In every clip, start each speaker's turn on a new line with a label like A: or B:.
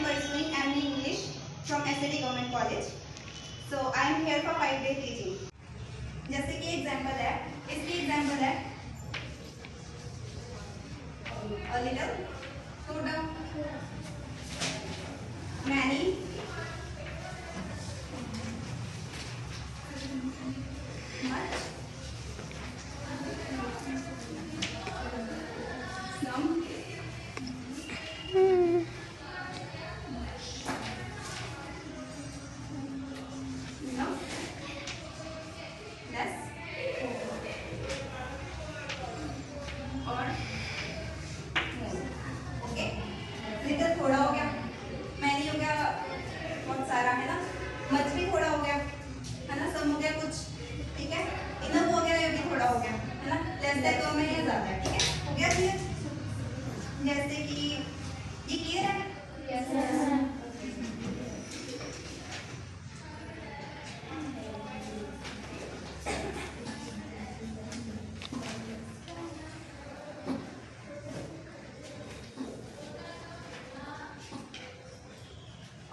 A: am pursuing MA English from SAD Government College. So I am here for 5 day teaching. जैसे कि example है, इसकी example है a little, slow down, many, much, some, no, less, और okay. Little थोड़ा हो गया, many हो गया बहुत सारा है ना, मच भी थोड़ा हो गया है ना, सम हो गया कुछ, ठीक है, इनफ हो गया, ये भी थोड़ा हो गया है ना, लेस दैन कम है या ज्यादा है, ठीक है, हो गया क्लियर। जैसे कि ये क्लियर है? यस।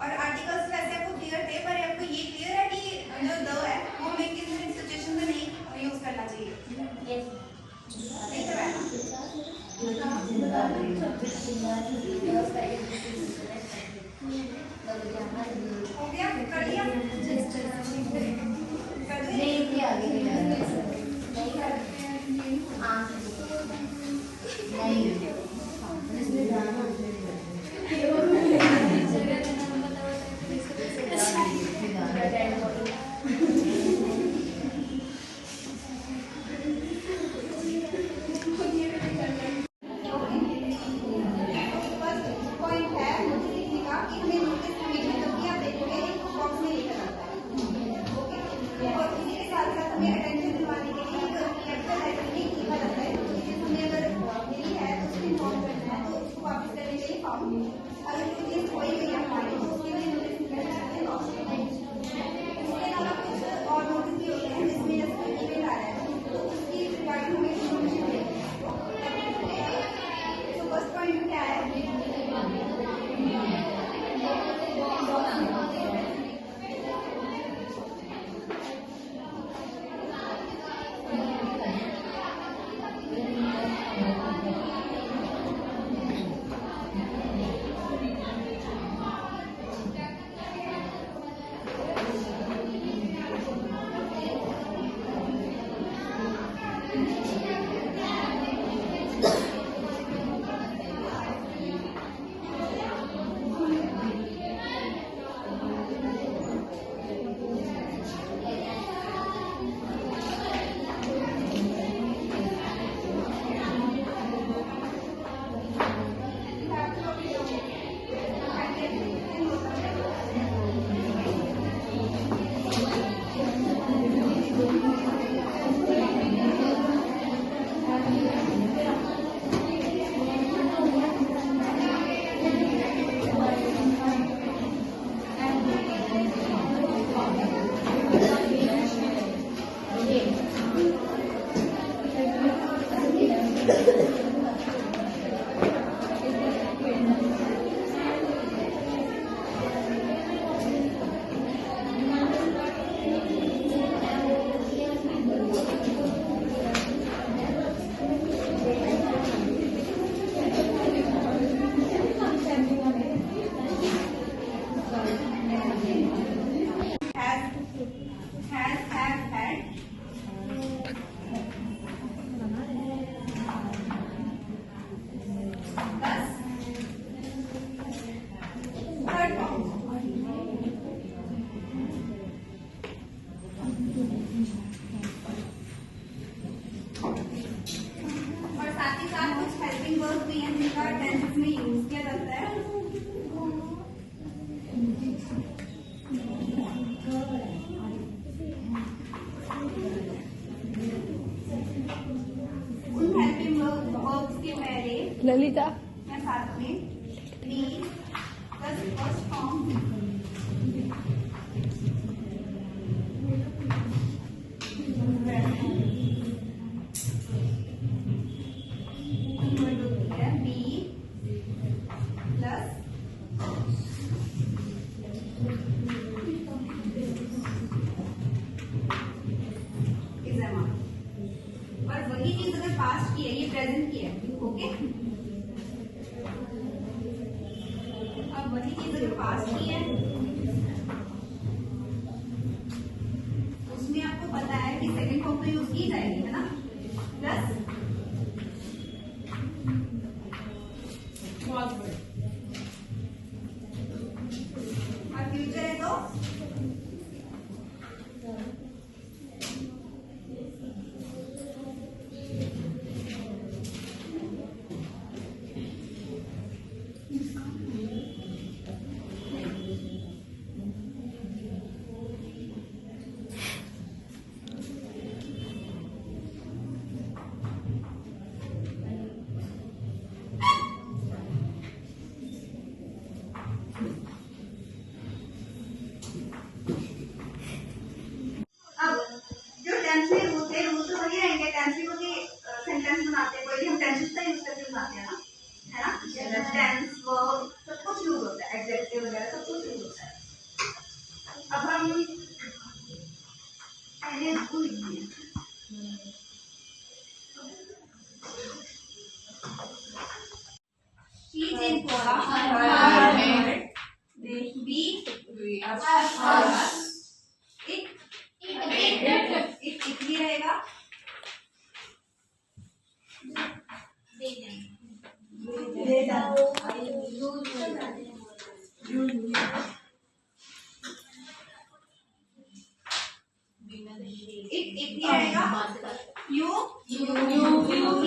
A: और आर्टिकल्स वैसे आपको क्लियर थे, पर आपको ये क्लियर है कि जो द है वो हमें किस सिचुएशन में नहीं यूज करना चाहिए? नहीं करवाया हो गया, कर लिया, कर टेंस में यूज किया जाता है। उन हेल्पिंग वर्ब्स के पहले
B: ललिता
A: या साथ में B plus first form B plus user के पास नहीं है, उसमें आपको पता है कि सेकंड फॉर्म तो यूज की जाएगी, है ना, प्लस और फ्यूचर है तो टेंस को भी सेंटेंस बनाते हैं, कोई भी हम टेंसेस का यूज करके बनाते हैं ना, है ना, टेंस वर्ब सब कुछ यूज होता है, एडजेक्टिव वगैरह सब कुछ यूज होता है। अब हम पहले इसको लिखिए, she in Kola her they we us it Italy रहेगा, इट रहेगा, यू ही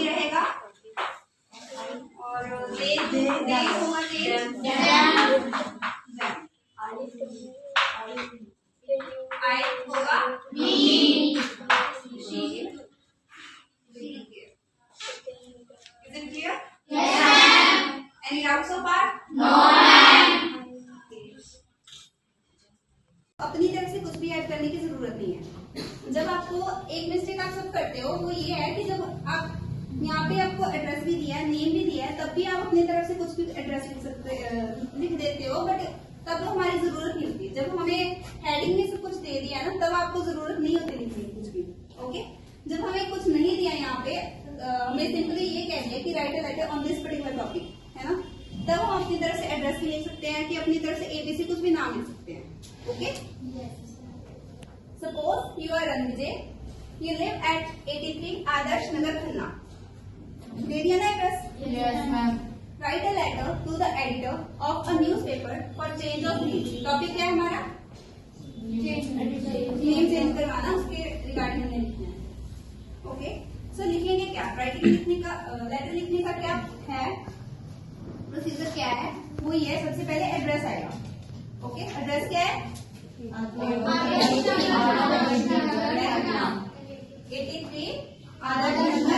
A: रहेगा, और दे होगा, आई होगा, Is it clear? Yes. Any doubts so far? No. अपनी तरफ से कुछ भी ऐड करने की जरूरत नहीं है। जब आपको एक मिस्टेक आप सब करते हो वो ये है कि जब आप यहाँ पे आपको एड्रेस भी दिया है, नेम भी दिया है, तब भी आप अपनी तरफ से कुछ भी एड्रेस लिख देते हो, बट तब तो हमारी जरूरत नहीं होती। जब हमें हेडिंग में सब कुछ दे दिया है ना, तब आपको जरूरत नहीं होती लिखने की कुछ भी। ओके, जब हमें कुछ नहीं दिया यहाँ पे, हमें सिंपली ये कह दिया कि right a later on this particular topic, है ना, तब हम अपनी तरफ से एड्रेस भी लिख सकते हैं कि अपनी तरफ से एबीसी कुछ भी नाम लिख सकते हैं। Okay, suppose you are Ranvijay, you live at 83 Adarsh Nagar Khanna, दे दिया ना address?
B: Yes ma'am.
A: Write a letter to the editor of a newspaper for change of name. Topic क्या है हमारा? नेम चेंज करवाना, उसके रिगार्डिंग हमें लिखना है। ओके, सो लिखेंगे क्या? राइटिंग लिखने का, लेटर लिखने का क्या है प्रोसीजर, क्या है वो ये है, सबसे पहले एड्रेस आएगा। ओके, एड्रेस क्या है? 83 आदर्श नगर